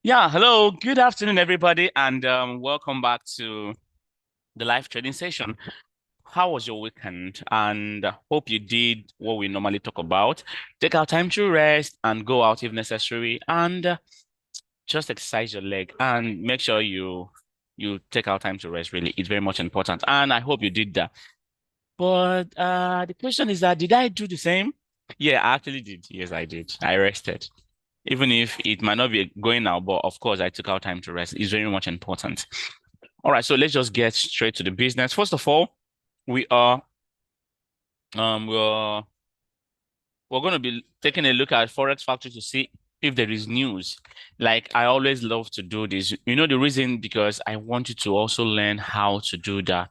Yeah, hello, good afternoon, everybody, and welcome back to the live trading session. How was your weekend? And hope you did what we normally talk about. Take out time to rest and go out if necessary, and just exercise your leg and make sure you take out time to rest. Really, it's very much important, and I hope you did that. But the question is that did I do the same? Yeah, I actually did. Yes, I did. I rested. Even if it might not be going now, but of course I took out time to rest. It's very much important. All right, so let's just get straight to the business. First of all, we are um we're we're going to be taking a look at Forex Factory to see if there is news. Like I always love to do this. You know the reason because I want you to also learn how to do that.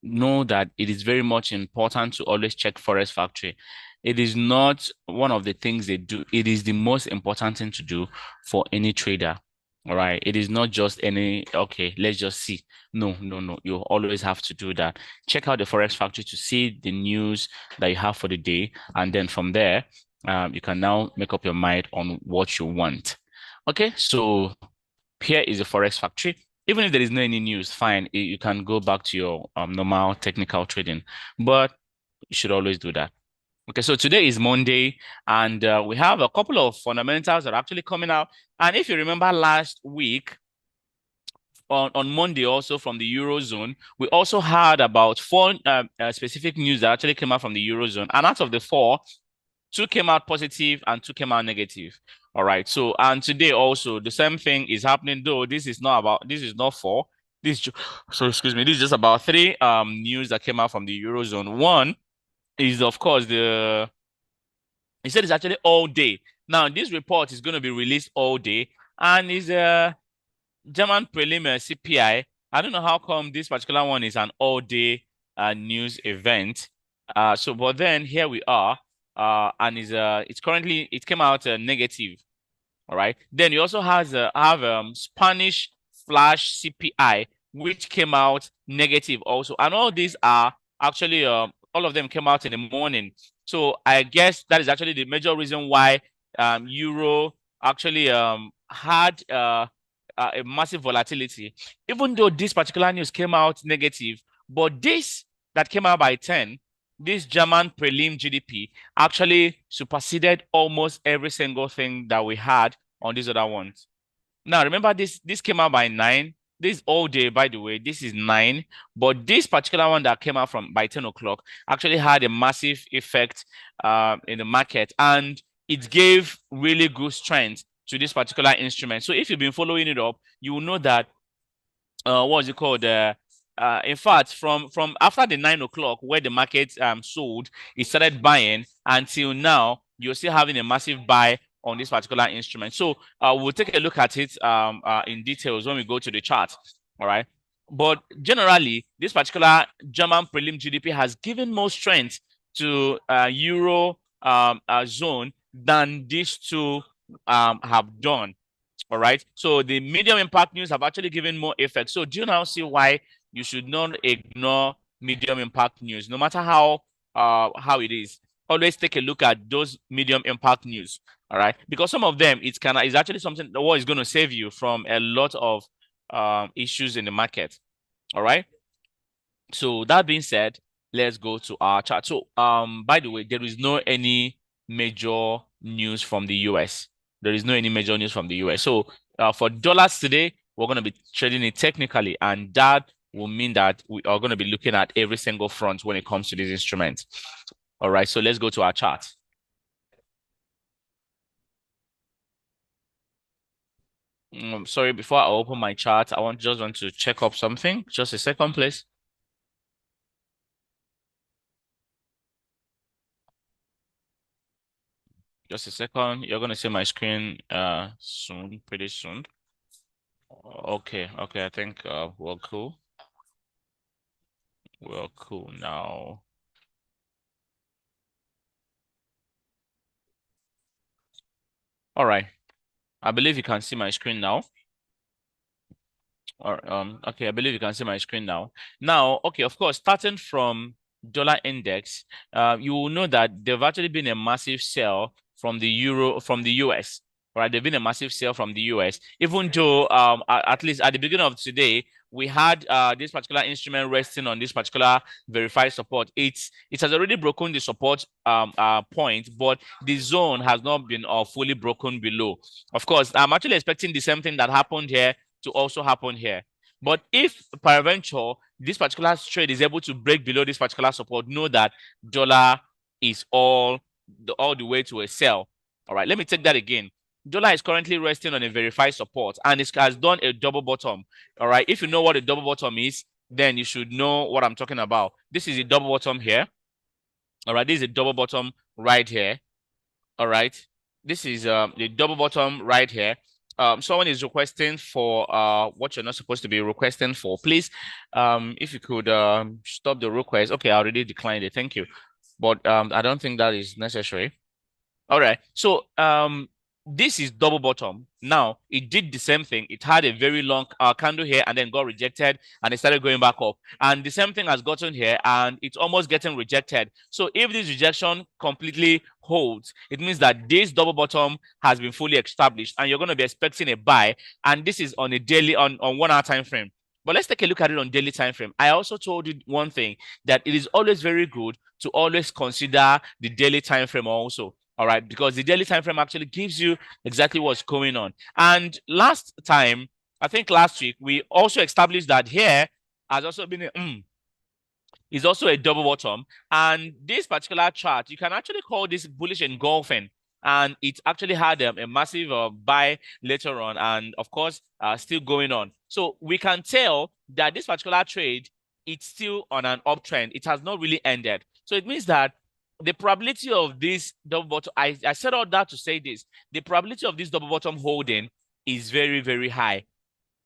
Know that it is very much important to always check Forex Factory. It is not one of the things they do. It is the most important thing to do for any trader. All right. It is not just any, okay, let's just see. No, no, no. You always have to do that. Check out the Forex Factory to see the news that you have for the day. And then from there, you can now make up your mind on what you want. Okay. So here is the Forex Factory. Even if there is no any news, fine, you can go back to your normal technical trading, but you should always do that. Okay, so today is Monday, and we have a couple of fundamentals that are actually coming out. And if you remember last week, on Monday, also from the Eurozone, we also had about four specific news that actually came out from the Eurozone. And out of the four, two came out positive and two came out negative. All right. So, and today also the same thing is happening, though this is not about, this is not four. So excuse me, this is just about three news that came out from the Eurozone. One is of course he said it's actually all day. Now, this report is going to be released all day and is a German prelim CPI. I don't know how come this particular one is an all day news event. So but then here we are. And is it's currently it came out negative. All right. Then you also have Spanish flash CPI, which came out negative also. And all these are actually all of them came out in the morning. So I guess that is actually the major reason why Euro actually had a massive volatility. Even though this particular news came out negative, but this that came out by 10, this German prelim GDP actually superseded almost every single thing that we had on these other ones. Now, remember this came out by 9. This all day, by the way, this is 9. But this particular one that came out from by 10 o'clock actually had a massive effect in the market, and it gave really good strength to this particular instrument. So if you've been following it up, you will know that what was it called? In fact, from after the 9 o'clock where the market sold, it started buying until now. You're still having a massive buy on this particular instrument. So we'll take a look at it in details when we go to the chart. All right. But generally, this particular German prelim GDP has given more strength to Euro zone than these two have done. All right. So the medium impact news have actually given more effect. So do you now see why you should not ignore medium impact news, no matter how it is? Always take a look at those medium impact news. All right. Because some of them it's actually something that what is going to save you from a lot of issues in the market. All right. So that being said, let's go to our chart. So by the way, there is no any major news from the US. There is no any major news from the US. So for dollars today, we're going to be trading it technically, and that will mean that we are going to be looking at every single front when it comes to these instruments. All right, so let's go to our chart. Sorry, before I open my chart, I just want to check up something. Just a second, please. Just a second. You're gonna see my screen soon, pretty soon. Okay, okay, I think we're cool. We're cool now. All right. I believe you can see my screen now. Or okay, I believe you can see my screen now. Now, okay, of course, starting from dollar index, you will know that there've actually been a massive sell from the euro from the US. right? There's been a massive sell from the US, even though at least at the beginning of today, we had this particular instrument resting on this particular verified support. It has already broken the support point, but the zone has not been fully broken below. Of course, I'm actually expecting the same thing that happened here to also happen here. But if peradventure this particular trade is able to break below this particular support, know that dollar is all the way to a sell. All right, let me take that again. Dollar is currently resting on a verified support and it has done a double bottom. All right, if you know what a double bottom is, then you should know what I'm talking about. This is a double bottom here. All right, this is a double bottom right here. All right, this is the double bottom right here. Someone is requesting for what you're not supposed to be requesting for. Please, if you could stop the request. Okay, I already declined it. Thank you. But I don't think that is necessary. All right. So this is double bottom. Now it did the same thing. It had a very long candle here and then got rejected and it started going back up. And the same thing has gotten here and it's almost getting rejected. So if this rejection completely holds, it means that this double bottom has been fully established and you're going to be expecting a buy. And this is on a daily on 1 hour time frame. But let's take a look at it on daily time frame. I also told you one thing, that it is always very good to always consider the daily time frame also. All right, because the daily time frame actually gives you exactly what's going on. And last time, I think last week, we also established that here has also been is also a double bottom. And this particular chart, you can actually call this bullish engulfing. And it actually had a massive buy later on, and of course, still going on. So we can tell that this particular trade, it's still on an uptrend. It has not really ended. So it means that the probability of this double bottom, I said all that to say this, the probability of this double bottom holding is very, very high.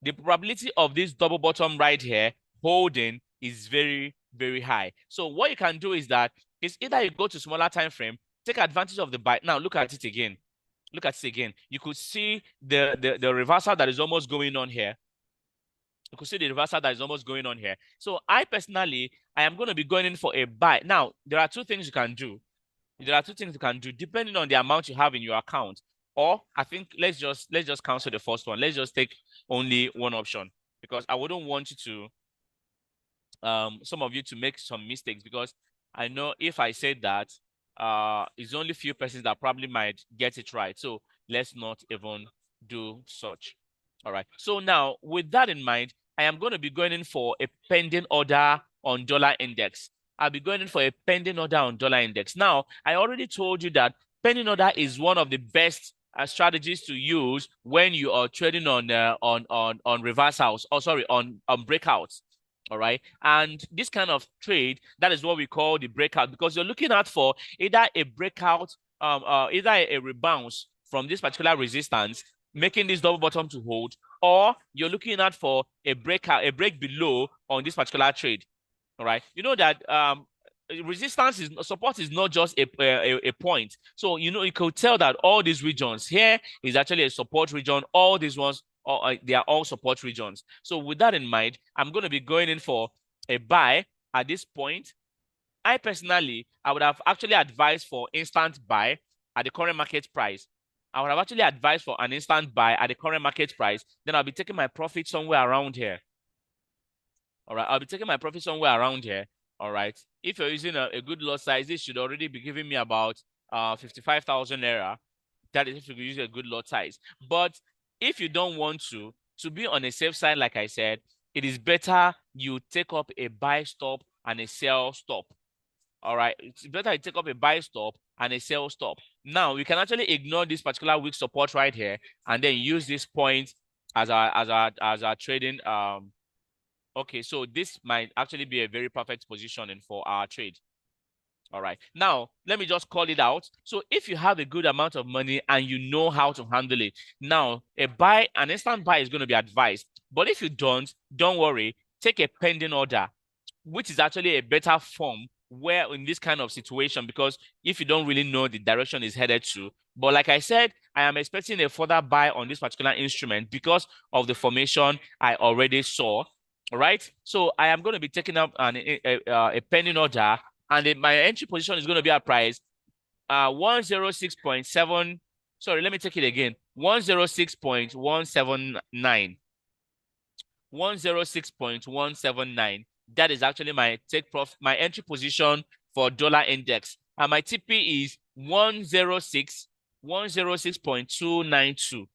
The probability of this double bottom right here holding is very, very high. So what you can do is that it's either you go to smaller time frame, take advantage of the buy. Now look at it again. Look at it again. You could see the reversal that is almost going on here. You could see the reversal that is almost going on here. So I personally, I am going to be going in for a buy. Now, there are two things you can do. There are two things you can do depending on the amount you have in your account. Or I think let's just cancel the first one. Let's just take only one option because I wouldn't want you to some of you to make some mistakes, because I know if I said that it's only few persons that probably might get it right. So let's not even do such. All right. So now with that in mind, I am going to be going in for a pending order on dollar index. I'll be going in for a pending order on dollar index. Now, I already told you that pending order is one of the best strategies to use when you are trading on reversals, or sorry, on breakouts. All right. And this kind of trade, that is what we call the breakout, because you're looking out for either a breakout, either a rebounce from this particular resistance, making this double bottom to hold, or you're looking out for a breakout, a break below on this particular trade. All right. You know that resistance is support is not just a point. So you know you could tell that all these regions here is actually a support region. All these ones, they are all support regions. So with that in mind, I'm going to be going in for a buy at this point. I personally, I would have actually advised for instant buy at the current market price. I would have actually advised for an instant buy at the current market price. Then I'll be taking my profit somewhere around here. All right, I'll be taking my profit somewhere around here. All right, if you're using a good lot size, this should already be giving me about 55,000 naira. That is if you use a good lot size. But if you don't want to be on a safe side, like I said, it is better you take up a buy stop and a sell stop. All right, it's better you take up a buy stop and a sell stop. Now we can actually ignore this particular weak support right here and then use this point as our trading okay, so this might actually be a very perfect positioning for our trade. All right, now let me just call it out. So if you have a good amount of money and you know how to handle it, now an instant buy is going to be advised. But if you don't worry, take a pending order, which is actually a better form where in this kind of situation, because if you don't really know the direction is headed to. But like I said, I am expecting a further buy on this particular instrument because of the formation I already saw. All right, so I am going to be taking up a pending order, and my entry position is going to be at price 106.7 Sorry, let me take it again. 106.179. 106.179. That is actually my take profit, my entry position for dollar index. And my TP is 106.292.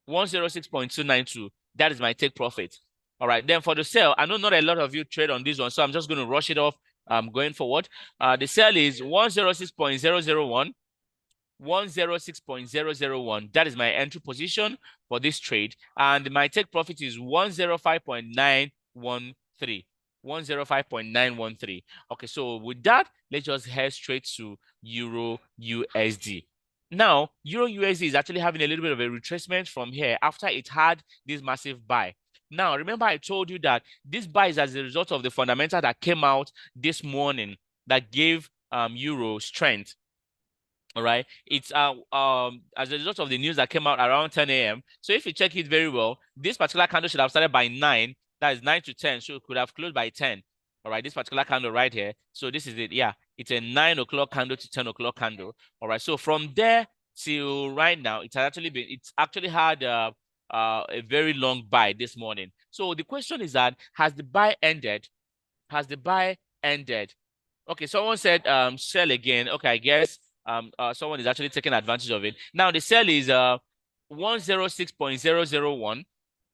106.292. That is my take profit. All right. Then for the sell, I know not a lot of you trade on this one, so I'm just going to rush it off going forward. The sell is 106.001. 106.001. That is my entry position for this trade. And my take profit is 105.913. 105.913. Okay, so with that, let's just head straight to Euro USD. Now, Euro USD is actually having a little bit of a retracement from here after it had this massive buy. Now, remember I told you that this buy is as a result of the fundamental that came out this morning that gave Euro strength. All right. It's as a result of the news that came out around 10 a.m. So if you check it very well, this particular candle should have started by 9. That is 9 to 10. So it could have closed by 10. All right. This particular candle right here. So this is it. Yeah. It's a 9 o'clock candle to 10 o'clock candle. All right. So from there till right now, it's actually had a very long buy this morning. So the question is that has the buy ended? Has the buy ended? Okay. Someone said sell again. Okay. I guess someone is actually taking advantage of it. Now the sell is 106.001,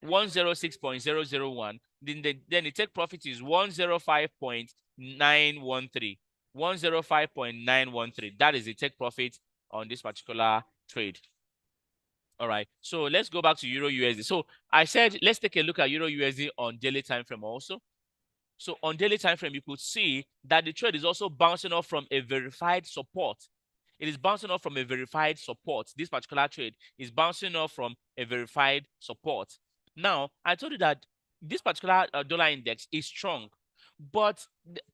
106.001. Then the take profit is 105.913, 105.913. That is the take profit on this particular trade. All right. So let's go back to Euro USD. So I said let's take a look at Euro USD on daily time frame also. So on daily time frame, you could see that the trade is also bouncing off from a verified support. It is bouncing off from a verified support. This particular trade is bouncing off from a verified support. Now, I told you that this particular dollar index is strong. But,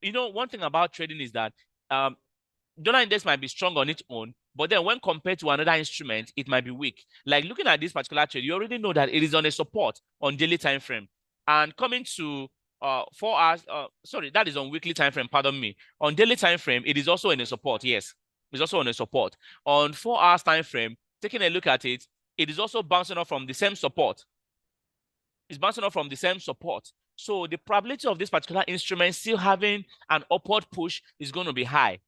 you know, one thing about trading is that dollar index might be strong on its own, but then when compared to another instrument, it might be weak. Like looking at this particular trade, you already know that it is on a support on daily time frame. And coming to 4 hours, sorry, that is on weekly time frame, pardon me. On daily time frame, it is also in a support, yes. It's also on a support. On 4 hours time frame, taking a look at it, it is also bouncing off from the same support. It's bouncing off from the same support. So the probability of this particular instrument still having an upward push is going to be high.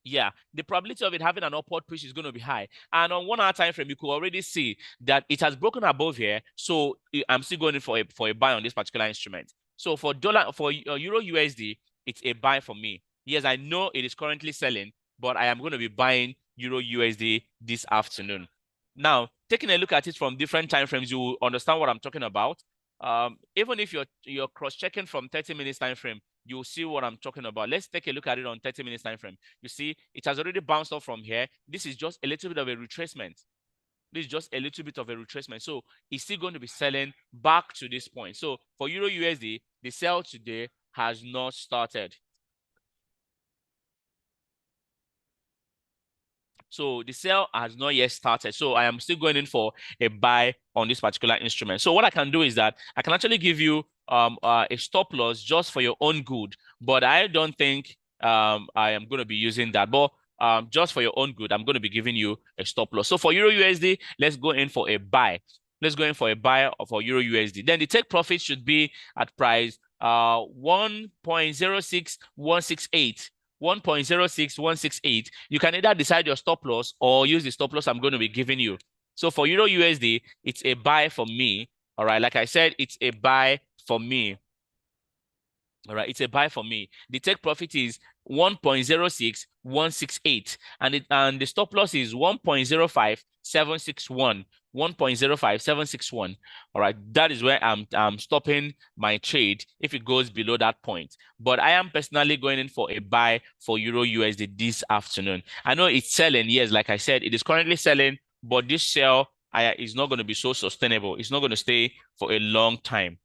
Yeah, the probability of it having an upward push is going to be high. And on 1 hour time frame, you could already see that it has broken above here. So I'm still going in for a buy on this particular instrument. So for Euro USD, it's a buy for me. Yes, I know it is currently selling, but I am going to be buying Euro USD this afternoon. Now, taking a look at it from different time frames, you will understand what I'm talking about. Even if you're cross-checking from 30 minutes time frame, you'll see what I'm talking about. Let's take a look at it on 30 minutes time frame. You see, it has already bounced off from here. This is just a little bit of a retracement. This is just a little bit of a retracement. So it's still going to be selling back to this point. So for Euro USD, the sell today has not started. So the sell has not yet started. So I am still going in for a buy on this particular instrument. So what I can do is that I can actually give you a stop loss just for your own good. But I don't think I am going to be using that. But just for your own good, I'm going to be giving you a stop loss. So for Euro USD, let's go in for a buy. Let's go in for a buy for Euro USD. Then the take profit should be at price 1.06168. 1.06168. You can either decide your stop loss or use the stop loss I'm going to be giving you. So for Euro USD, it's a buy for me. All right. Like I said, it's a buy for me. All right. It's a buy for me. The take profit is 1.06168. And the stop loss is 1.05761. 1.05761. All right, that is where I'm stopping my trade if it goes below that point. But I am personally going in for a buy for Euro USD this afternoon. I know it's selling. Yes, like I said, it is currently selling, but this sell is not going to be so sustainable. It's not going to stay for a long time.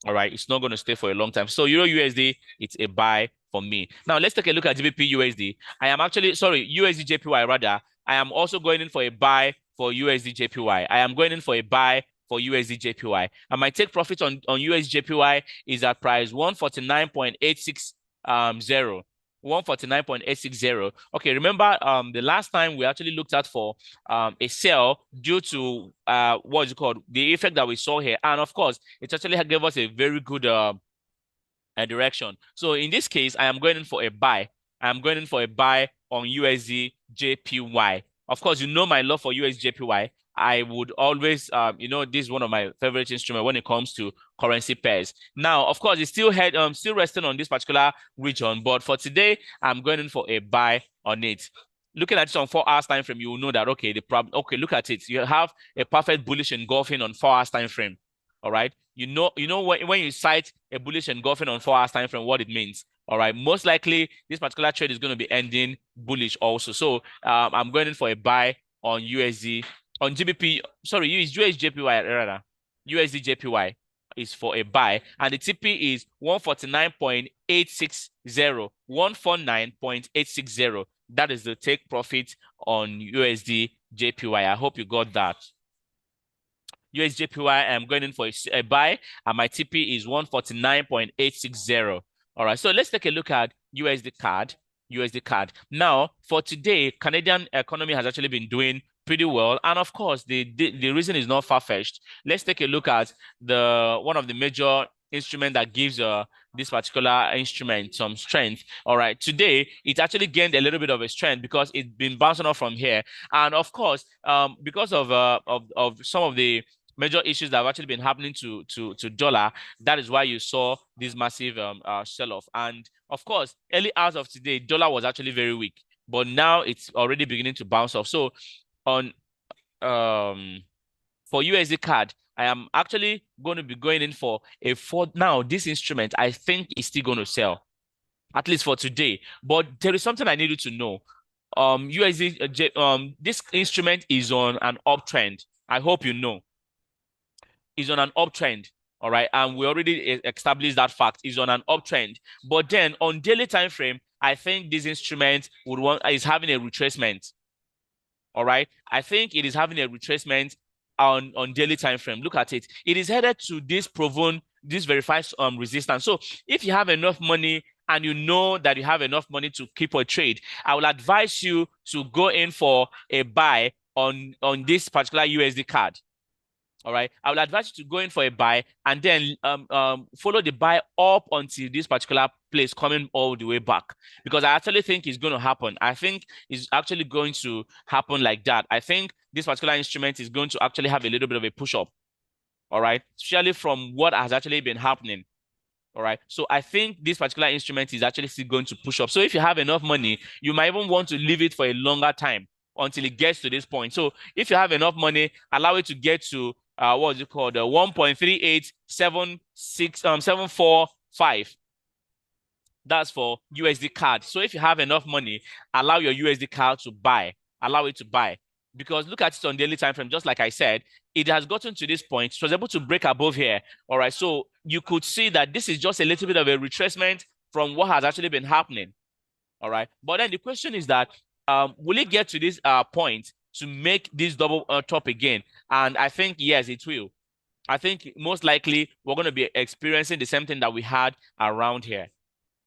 All right, it's not going to stay for a long time. So Euro USD, it's a buy for me. Now let's take a look at GBP USD. USD JPY rather. I am also going in for a buy for USD JPY. I am going in for a buy for USD JPY. And my take profit on USD JPY is at price 149.860. 149.860. Okay, remember the last time we actually looked at for a sell due to what is it called, the effect that we saw here, and of course it actually gave us a very good direction. So in this case, I am going in for a buy. I am going in for a buy on USD JPY. Of course, you know my love for USD JPY. I would always, this is one of my favorite instruments when it comes to currency pairs. Now, of course, it's still resting on this particular region, but for today, I'm going in for a buy on it. Looking at it on 4 hours time frame, you will know that okay, look at it. You have a perfect bullish engulfing on 4 hours time frame. All right. You know when you cite a bullish engulfing on 4 hours time frame, what it means. All right. Most likely, this particular trade is going to be ending bullish also. So I'm going in for a buy on USD, on GBP. Sorry, it's USJPY rather. USD JPY is for a buy, and the TP is 149.860. 149.860. That is the take profit on USD JPY. I hope you got that. USJPY, I'm going in for a buy, and my TP is 149.860. All right, so let's take a look at USD CAD. USD CAD. Now, for today, Canadian economy has actually been doing pretty well, and of course, the reason is not far-fetched. Let's take a look at one of the major instrument that gives this particular instrument some strength. All right, today it actually gained a little bit of a strength because it's been bouncing off from here, and of course, because of some of the major issues that have actually been happening to dollar, that is why you saw this massive sell-off. And of course, early hours of today, dollar was actually very weak, but now it's already beginning to bounce off. So on for USD CAD, I am actually going to be going in for a now this instrument I think is still going to sell, at least for today. But there is something I need you to know. USD this instrument is on an uptrend. I hope you know. Is on an uptrend. All right, and we already established that fact. Is on an uptrend. But then on daily time frame, I think this instrument is having a retracement. All right, I think it is having a retracement on daily time frame. Look at it. It is headed to this verified resistance. So if you have enough money and you know that you have enough money to keep a trade, I will advise you to go in for a buy on this particular USD CAD. All right, I will advise you to go in for a buy and then follow the buy up until this particular place coming all the way back, because I actually think it's going to happen. I think it's actually going to happen like that. I think this particular instrument is going to actually have a little bit of a push up. All right, especially from what has actually been happening. All right, so I think this particular instrument is actually still going to push up. So if you have enough money, you might even want to leave it for a longer time until it gets to this point. So if you have enough money, allow it to get to what is it called? 1.3876745. That's for USD CAD. So if you have enough money, allow your USD CAD to buy. Allow it to buy. Because look at it on daily time frame, just like I said, it has gotten to this point. It was able to break above here. All right. So you could see that this is just a little bit of a retracement from what has actually been happening. All right. But then the question is that will it get to this point to make this double top again? And I think, yes, it will. I think most likely we're going to be experiencing the same thing that we had around here.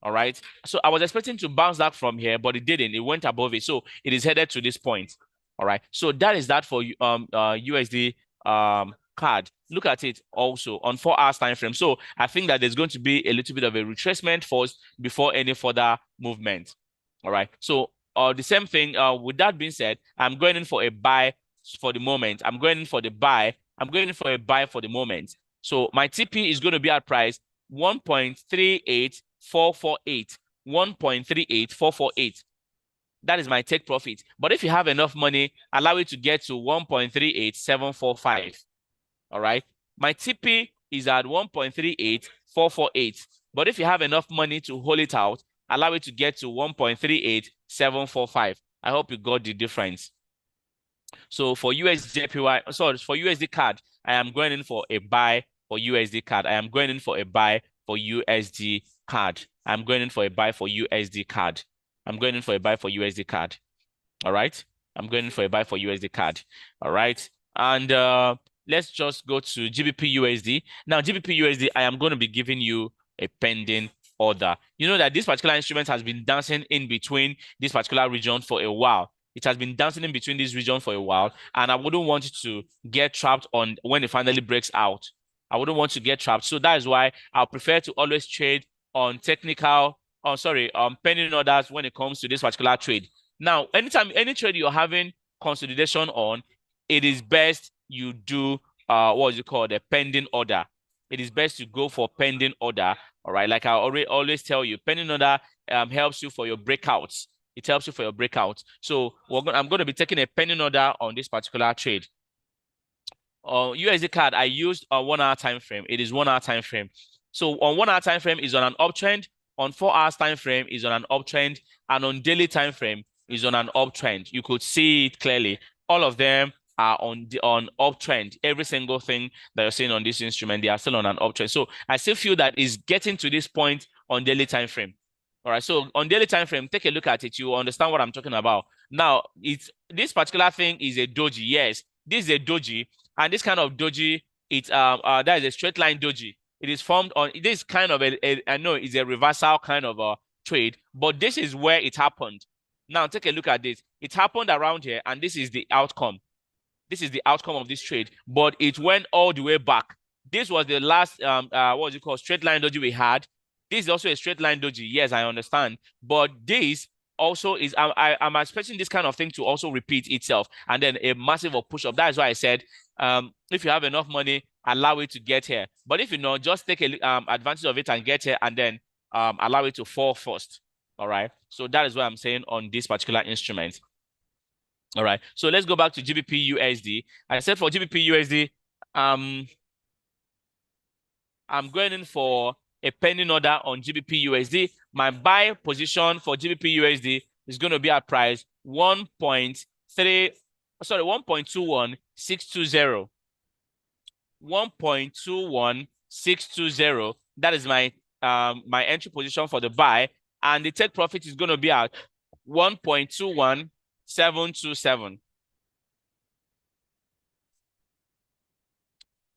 All right. So I was expecting to bounce back from here, but it didn't. It went above it. So it is headed to this point. All right. So that is that for USD CAD. Look at it also on 4 hours time frame. So I think that there's going to be a little bit of a retracement first before any further movement. All right. So the same thing. With that being said, I'm going in for a buy for the moment. I'm going in for the buy. I'm going in for a buy for the moment. So my TP is going to be at price 1.38448. 1.38448. That is my take profit. But if you have enough money, allow it to get to 1.38745. All right. My TP is at 1.38448. But if you have enough money to hold it out, allow it to get to 1.38745. I hope you got the difference. So for USJPY, sorry, for USD CAD, I am going in for a buy for USD CAD. I am going in for a buy for USD CAD. I'm going in for a buy for USD CAD. I'm going in for a buy for USD CAD. All right. I'm going in for a buy for USD CAD. All right. And let's just go to GBP USD. Now, GBP USD, I am going to be giving you a pending order. You know that this particular instrument has been dancing in between this particular region for a while. It has been dancing in between this region for a while, and I wouldn't want it to get trapped on when it finally breaks out. I wouldn't want to get trapped. So that is why I prefer to always trade on technical, pending orders when it comes to this particular trade. Now, anytime, any trade you're having consolidation on, it is best you do what is it called, a pending order. It is best to go for pending order. All right, like I always tell you, pending order helps you for your breakouts. It helps you for your breakouts. So I'm going to be taking a pending order on this particular trade. USD CAD, I used a 1 hour time frame. It is 1 hour time frame. So on 1 hour time frame is on an uptrend. On 4 hours time frame is on an uptrend, and on daily time frame is on an uptrend. You could see it clearly. All of them are on uptrend. Every single thing that you're seeing on this instrument, they are still on an uptrend. So I still feel that it's getting to this point on daily time frame. All right. So on daily time frame, take a look at it. You understand what I'm talking about. Now, this particular thing is a doji. Yes, this is a doji, and this kind of doji, that is a straight line doji. It is formed on this kind of I know it's a reversal kind of a trade, but this is where it happened. Now take a look at this. It happened around here, and this is the outcome. This is the outcome of this trade, but it went all the way back. This was the last what was it called, straight line doji we had. This is also a straight line doji. Yes, I understand, but this also is I'm expecting this kind of thing to also repeat itself, and then a massive push up. That is why I said if you have enough money, allow it to get here. But if you know, just take a advantage of it and get here, and then allow it to fall first. All right. So that is what I'm saying on this particular instrument. All right. So let's go back to GBP USD. I said for GBP USD, I'm going in for a pending order on GBP USD. My buy position for GBP USD is going to be at price 1.21620. 1.21620. That is my my entry position for the buy, and the take profit is going to be at 1.21727.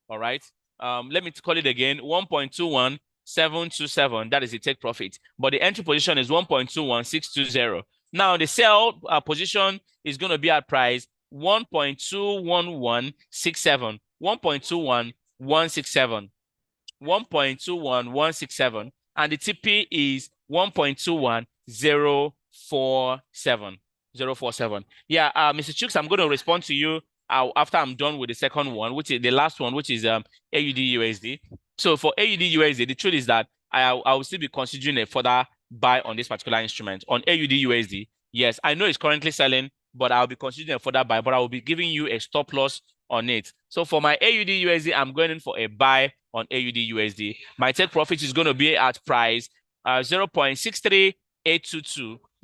All right. Let me call it again. 1.21727. That is the take profit, but the entry position is 1.21620. Now the sell position is going to be at price 1.21167. 1.21167. 1.21167, and the TP is 1.21047. Yeah, Mr. Chooks, I'm going to respond to you after I'm done with the second one, which is the last one, which is AUD USD. So for AUD USD, the truth is that I will still be considering a further buy on this particular instrument. On AUD USD, yes, I know it's currently selling, but I'll be considering a further buy, but I will be giving you a stop loss on it. So for my AUD USD, I'm going in for a buy on AUD USD. My take profit is going to be at price 0.63822.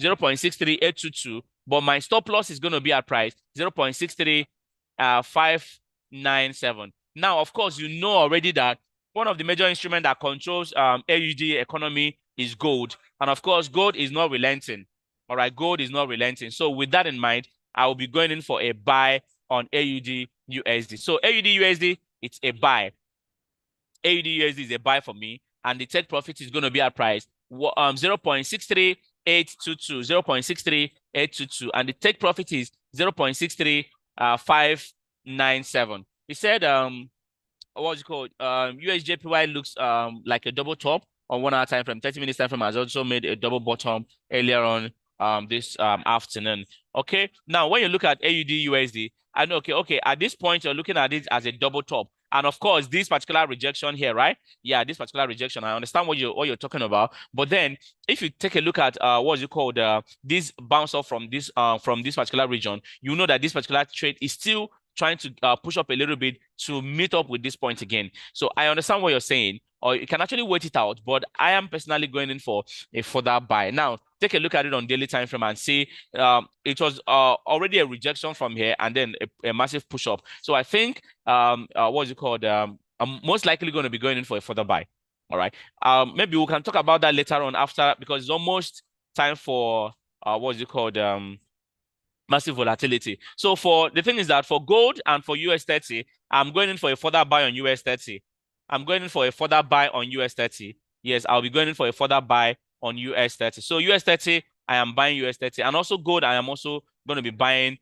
0.63822. But my stop loss is going to be at price 0.63597. Now, of course, you know already that one of the major instruments that controls AUD economy is gold. And of course, gold is not relenting. All right, gold is not relenting. So with that in mind, I will be going in for a buy on AUD USD. So AUD USD, it's a buy. AUD USD is a buy for me, and the take profit is going to be at price 0.63822. 0.63822, and the take profit is 0.63597. He said what's it called? USJPY looks like a double top on 1 hour time frame. 30 minutes time frame has also made a double bottom earlier on this afternoon. Okay, now when you look at AUD USD, I know okay, at this point you're looking at it as a double top. And of course, this particular rejection here, right? Yeah, this particular rejection. I understand what you're talking about. But then, if you take a look at what's it called, this bounce off from this particular region, you know that this particular trade is still trying to push up a little bit to meet up with this point again. So I understand what you're saying, or you can actually wait it out. But I am personally going in for a further buy. Now, take a look at it on daily time frame and see it was already a rejection from here and then a massive push up. So I think what's it called? I'm most likely going to be going in for a further buy. All right. Maybe we can talk about that later on after, because it's almost time for what's it called? Massive volatility. So for the thing is that for gold and for US30, I'm going in for a further buy on US30. I'm going in for a further buy on US30. yes, I'll be going in for a further buy on US 30. So US 30, I am buying US 30. And also gold, I am also going to be buying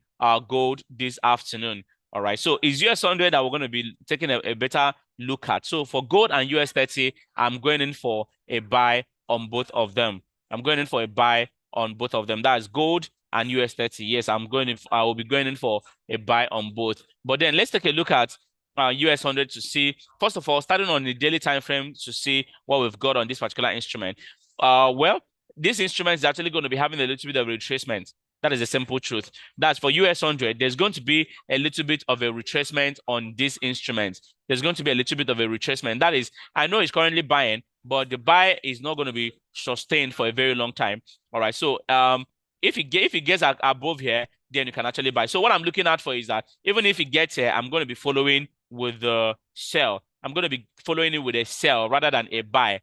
gold this afternoon. All right. So it's US 100 that we're going to be taking a better look at. So for gold and US 30, I'm going in for a buy on both of them. I'm going in for a buy on both of them. That's gold and US 30. Yes, I will be going in for a buy on both. But then let's take a look at US 100 to see, first of all, starting on the daily time frame to see what we've got on this particular instrument. Well, this instrument is actually going to be having a little bit of retracement. That is a simple truth. That's for US 100. There's going to be a little bit of a retracement on this instrument. There's going to be a little bit of a retracement. That is, I know it's currently buying, but the buy is not going to be sustained for a very long time. All right. So if it gets above here, then you can actually buy. So what I'm looking at for is that even if it gets here, I'm going to be following with the sell. I'm going to be following it with a sell rather than a buy.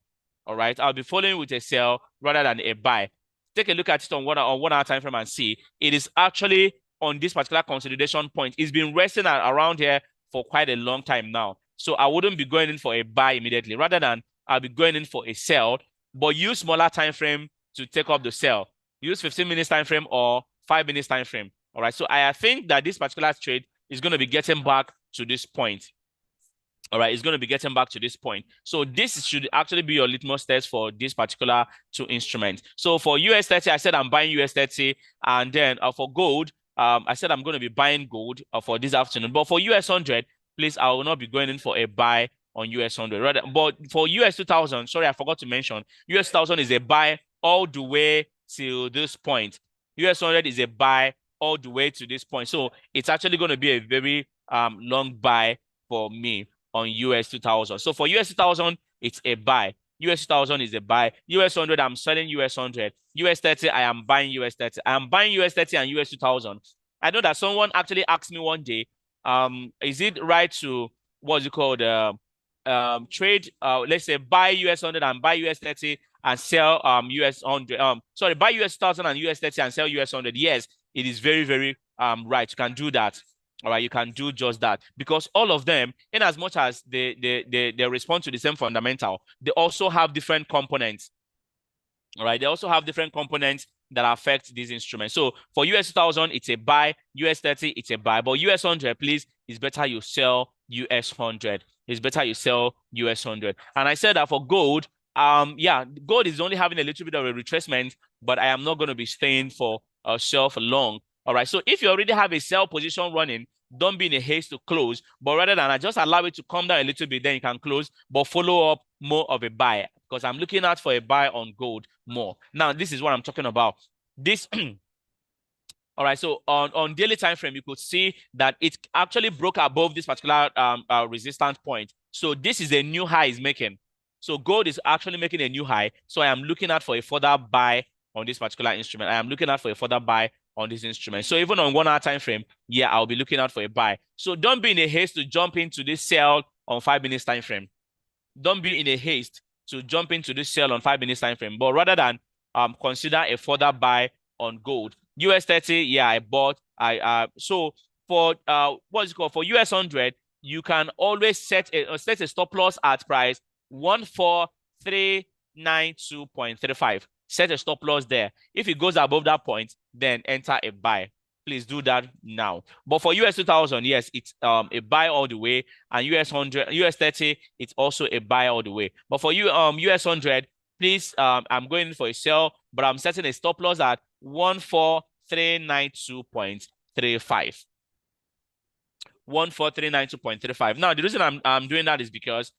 All right. I'll be following with a sell rather than a buy. Take a look at it on 1 hour time frame and see it is actually on this particular consolidation point. It's been resting around here for quite a long time now. So I wouldn't be going in for a buy immediately. Rather than I'll be going in for a sell, but use smaller time frame to take up the sell. Use 15 minutes time frame or 5 minutes time frame. All right. So I think that this particular trade is going to be getting back to this point. All right, it's going to be getting back to this point. So this should actually be your litmus test for this particular two instruments. So for US 30, I said I'm buying US 30. And then for gold, I said I'm going to be buying gold for this afternoon. But for US 100, please, I will not be going in for a buy on US 100. Rather, but for US 2000, sorry, I forgot to mention, US 2000 is a buy all the way till this point. US 100 is a buy all the way to this point. So it's actually going to be a very long buy for me on US 2000. So for US 2000, it's a buy. US 2000 is a buy. US 100, I'm selling US 100. US 30, I am buying US 30. I am buying US 30 and US 2000. I know that someone actually asked me one day, is it right to, what's it called, trade, let's say buy US 100 and buy US 30 and sell US 100, sorry, buy US 1000 and US 30 and sell US 100. Yes, it is very, very right. You can do that. All right, you can do just that because all of them, in as much as they respond to the same fundamental, they also have different components. All right, they also have different components that affect these instruments. So for US 2000, it's a buy. US 30, it's a buy. But US 100, please, it's better you sell US 100. It's better you sell US 100. And I said that for gold, yeah, gold is only having a little bit of a retracement, but I am not going to be staying for a sell for long. All right, so if you already have a sell position running, don't be in a haste to close, but rather than I just allow it to come down a little bit, then you can close, but follow up more of a buy because I'm looking out for a buy on gold more. Now, this is what I'm talking about. This, all right, so on daily time frame, you could see that it actually broke above this particular resistance point. So this is a new high it's making. So gold is actually making a new high. So I am looking out for a further buy on this particular instrument. I am looking out for a further buy on this instrument. So even on 1 hour time frame, yeah, I'll be looking out for a buy. So don't be in a haste to jump into this sell on 5 minutes time frame. Don't be in a haste to jump into this sell on 5 minutes time frame, but rather than consider a further buy on gold. US 30, yeah, I bought. So for what's it called? For US 100, you can always set a stop loss at price 14392.35. Set a stop loss there. If it goes above that point, then enter a buy. Please do that now. But for US 2000, yes, it's a buy all the way, and US 100, US 30, it's also a buy all the way. But for you, US 100, please, I'm going for a sell, but I'm setting a stop loss at 14392.35. 14392.35. Now, the reason I'm doing that is because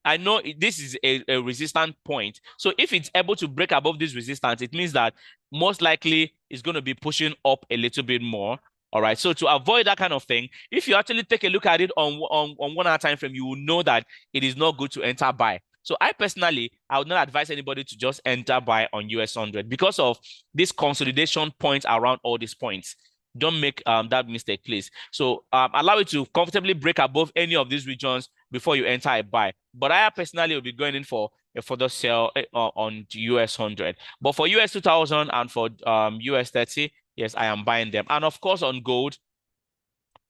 I know this is a resistance point. So if it's able to break above this resistance, it means that most likely it's going to be pushing up a little bit more. All right. So to avoid that kind of thing, if you actually take a look at it on 1 hour time frame, you will know that it is not good to enter buy. So I personally, I would not advise anybody to just enter buy on US 100 because of this consolidation point around all these points. Don't make that mistake, please. So allow it to comfortably break above any of these regions before you enter a buy. But I personally will be going in for a further sell on US 100. But for US 2000 and for US 30, yes, I am buying them. And of course, on gold,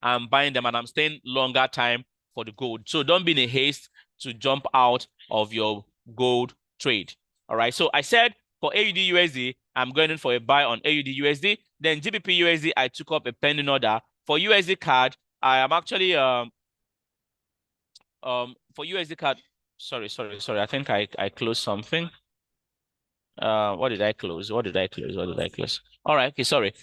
I'm buying them and I'm staying longer time for the gold. So don't be in a haste to jump out of your gold trade. All right. So I said for AUD USD, I'm going in for a buy on AUD USD. Then GBP USD, I took up a pending order. For USD CAD, I am actually for USD CAD. Sorry. I think I closed something. What did I close? What did I close? All right. Okay. Sorry.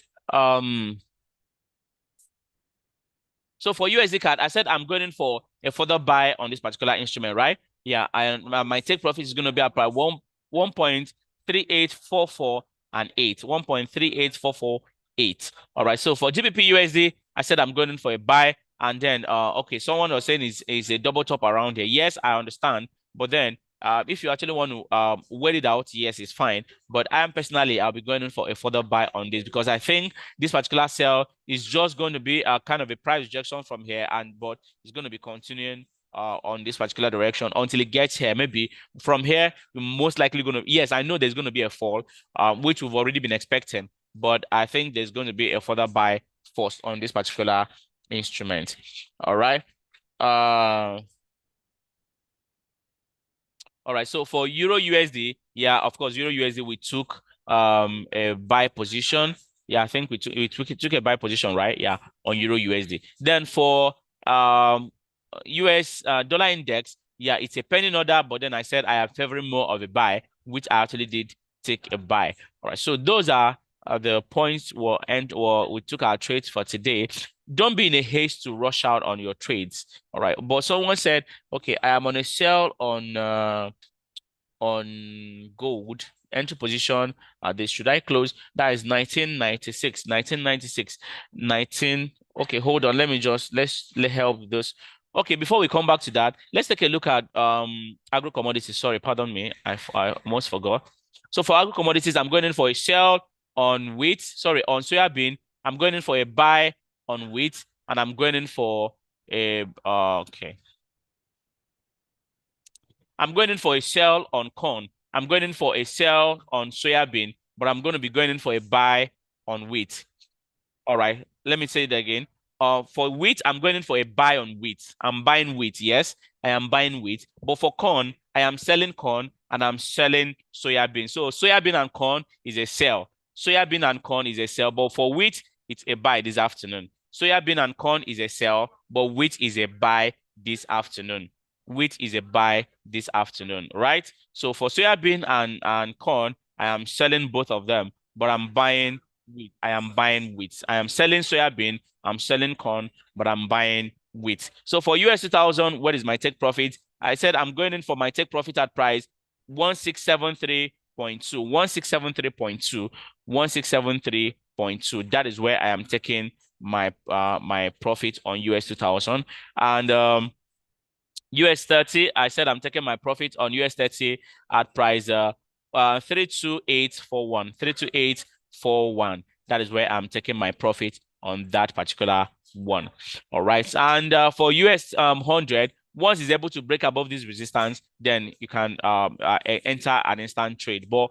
So for USD CAD, I said I'm going in for a further buy on this particular instrument, right? Yeah, my take profit is going to be up by 1.3844 and 8. 1.38448. All right. So for GBP USD, I said I'm going in for a buy. And then okay, someone was saying is a double top around here. Yes, I understand. But then if you actually want to wait it out, yes, it's fine. But I'll be going in for a further buy on this because I think this particular sell is just going to be a kind of a price rejection from here, but it's going to be continuing on this particular direction until it gets here. Maybe from here, we're most likely going to, yes, I know there's going to be a fall, which we've already been expecting, but I think there's going to be a further buy first on this particular instrument. All right. All right, so for Euro USD, yeah, of course, Euro USD, we took a buy position. Yeah, I think we took a buy position, right? Yeah, on Euro USD. Then for US dollar index, yeah, it's a pending order, but then I said I am favoring more of a buy, which I actually did take a buy. All right, so those are the points we took our trades for today. Don't be in a haste to rush out on your trades. All right. But someone said, okay, I am on a sell on gold. Entry position. This should I close? That is 1996. 1996. 19. Okay, hold on. Let's help this. Okay, before we come back to that, let's take a look at agro commodities. Sorry, pardon me. I almost forgot. So for agro commodities, I'm going in for a sell on wheat. Sorry, on soybean. I'm going in for a buy on wheat, and I'm going in for a okay. I'm going in for a sell on corn. I'm going in for a sell on soybean, but I'm going to be going in for a buy on wheat. All right, let me say it again. For wheat, I'm going in for a buy on wheat. I'm buying wheat. Yes, I am buying wheat. But for corn, I am selling corn and I'm selling soybean. So soybean and corn is a sell. Soybean and corn is a sell. But for wheat, it's a buy this afternoon. Soybean and corn is a sell, but wheat is a buy this afternoon. Wheat is a buy this afternoon, right? So for soybean and corn, I am selling both of them, but I'm buying wheat. I am buying wheat. I am selling soybean. I'm selling corn, but I'm buying wheat. So for US 2000, what is my take profit? I said I'm going in for my take profit at price 1673.2, 1673.2, 1673.2. That is where I am taking my my profit on US 2000. And US 30, I said I'm taking my profit on US 30 at price 32841. 32841. That is where I'm taking my profit on that particular one. All right. And for US 100, once it's able to break above this resistance, then you can enter an instant trade. But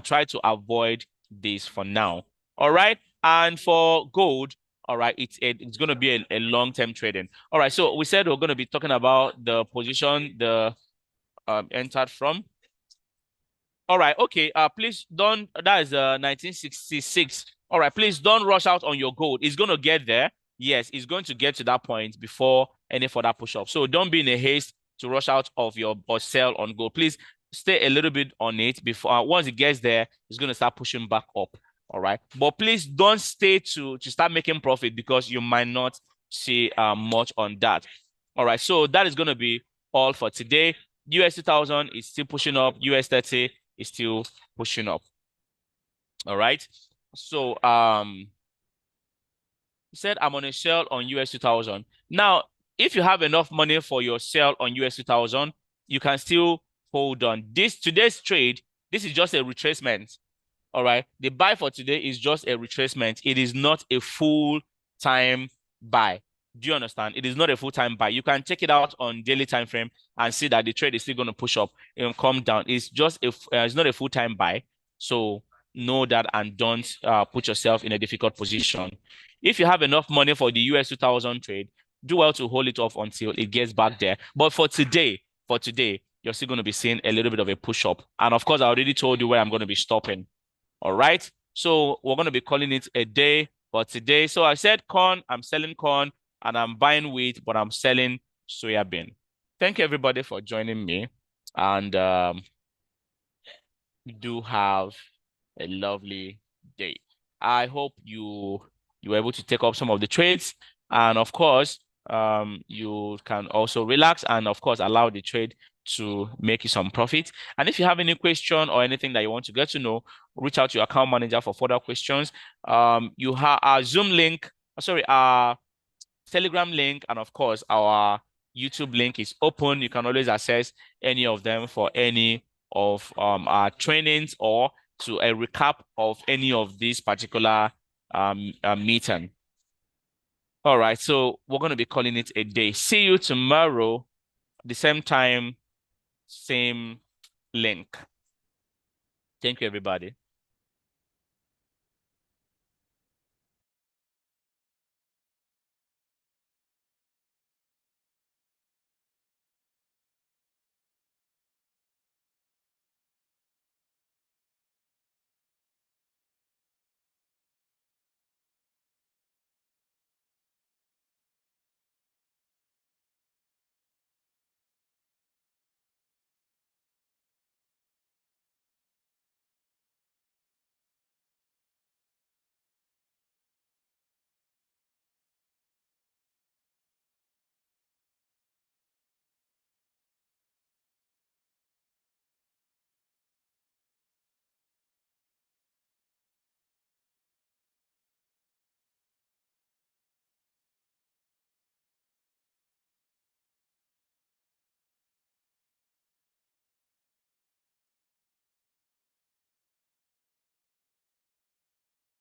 try to avoid this for now. All right. And for gold, all right, it's going to be a long-term trading. All right, so we said we're going to be talking about the position the entered from. All right, okay. Please don't. That is 1966. All right, please don't rush out on your gold. It's going to get there. Yes, it's going to get to that point before any further push-up. So don't be in a haste to rush out of your or sell on gold. Please stay a little bit on it before once it gets there, it's going to start pushing back up. All right. But please don't stay to start making profit because you might not see much on that. All right. So that is going to be all for today. US 2000 is still pushing up. US 30 is still pushing up. All right. So said I'm on a sell on US 2000. Now, if you have enough money for your sell on US 2000, you can still hold on. Today's trade, this is just a retracement. All right. The buy for today is just a retracement. It is not a full-time buy. Do you understand? It is not a full-time buy. You can check it out on daily time frame and see that the trade is still going to push up and come down. It's just it's not a full-time buy. So know that and don't put yourself in a difficult position. If you have enough money for the US 2000 trade, do well to hold it off until it gets back there. But for today, you're still going to be seeing a little bit of a push-up. And of course, I already told you where I'm going to be stopping. All right. So we're going to be calling it a day for today. So I said corn, I'm selling corn, and I'm buying wheat, but I'm selling soya bean. Thank you, everybody, for joining me. And do have a lovely day. I hope you were able to take up some of the trades, and of course, you can also relax and of course allow the trade to make you some profit. And if you have any question or anything that you want to get to know, reach out to your account manager for further questions. You have our Zoom link, sorry, our Telegram link, and of course our YouTube link is open. You can always access any of them for any of our trainings or to a recap of any of these particular meeting. All right, so we're going to be calling it a day. See you tomorrow, the same time, same link. Thank you, everybody.